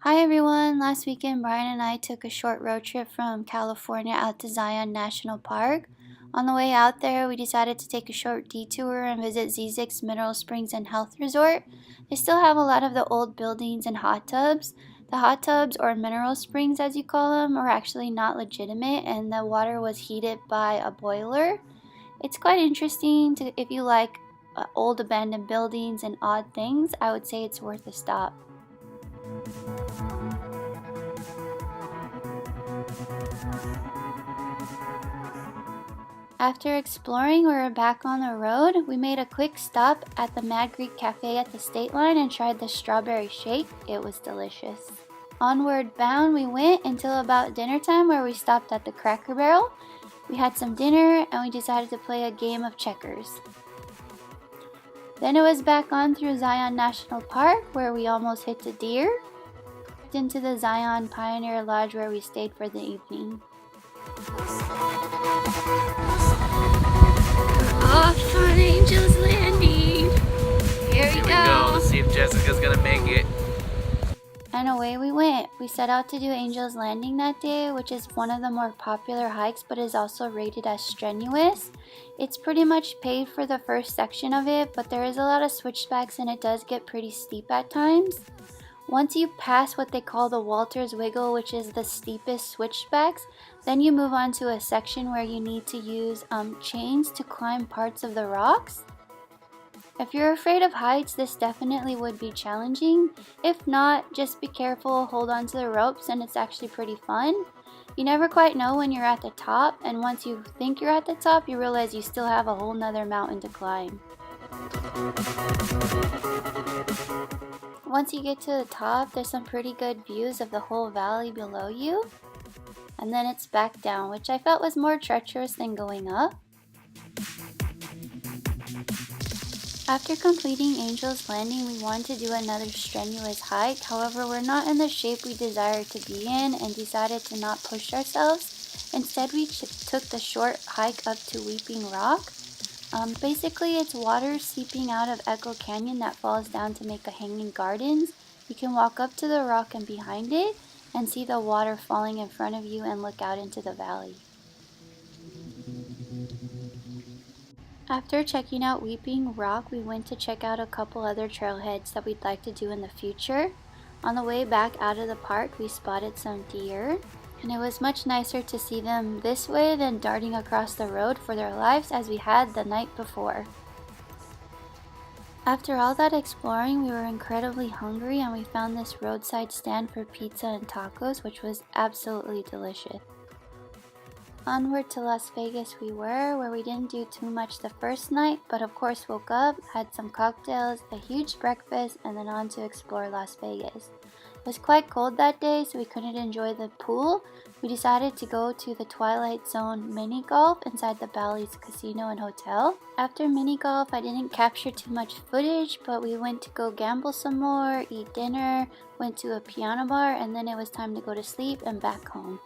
Hi everyone! Last weekend, Brian and I took a short road trip from California out to Zion National Park. On the way out there, we decided to take a short detour and visit Zzyzx Mineral Springs and Health Resort. They still have a lot of the old buildings and hot tubs. The hot tubs, or mineral springs as you call them, are actually not legitimate, and the water was heated by a boiler. It's quite interesting if you like old abandoned buildings and odd things. I would say it's worth a stop. After exploring, we were back on the road. We made a quick stop at the Mad Greek Cafe at the state line and tried the strawberry shake. It was delicious. Onward bound we went until about dinner time, where we stopped at the Cracker Barrel. We had some dinner and we decided to play a game of checkers. Then it was back on through Zion National Park, where we almost hit a deer. Into the Zion Pioneer Lodge, where we stayed for the evening. Off on Angel's Landing. Here we go. Let's see if Jessica's gonna make it. And away we went. We set out to do Angel's Landing that day, which is one of the more popular hikes but is also rated as strenuous. It's pretty much paved for the first section of it, but there is a lot of switchbacks and it does get pretty steep at times. Once you pass what they call the Walter's Wiggle, which is the steepest switchbacks, then you move on to a section where you need to use chains to climb parts of the rocks. If you're afraid of heights, this definitely would be challenging. If not, just be careful, hold on to the ropes, and it's actually pretty fun. You never quite know when you're at the top, and once you think you're at the top, you realize you still have a whole nother mountain to climb. Once you get to the top, there's some pretty good views of the whole valley below you. And then it's back down, which I felt was more treacherous than going up. After completing Angel's Landing, we wanted to do another strenuous hike. However, we're not in the shape we desired to be in and decided to not push ourselves. Instead, we took the short hike up to Weeping Rock. Basically, it's water seeping out of Echo Canyon that falls down to make a hanging gardens. You can walk up to the rock and behind it and see the water falling in front of you and look out into the valley. After checking out Weeping Rock, we went to check out a couple other trailheads that we'd like to do in the future. On the way back out of the park, we spotted some deer, and it was much nicer to see them this way than darting across the road for their lives as we had the night before. After all that exploring, we were incredibly hungry and we found this roadside stand for pizza and tacos, which was absolutely delicious. Onward to Las Vegas we were, where we didn't do too much the first night, but of course woke up, had some cocktails, a huge breakfast, and then on to explore Las Vegas. It was quite cold that day, so we couldn't enjoy the pool. We decided to go to the Twilight Zone mini golf inside the Bally's Casino and Hotel. After mini golf, I didn't capture too much footage, but we went to go gamble some more, eat dinner, went to a piano bar, and then it was time to go to sleep and back home.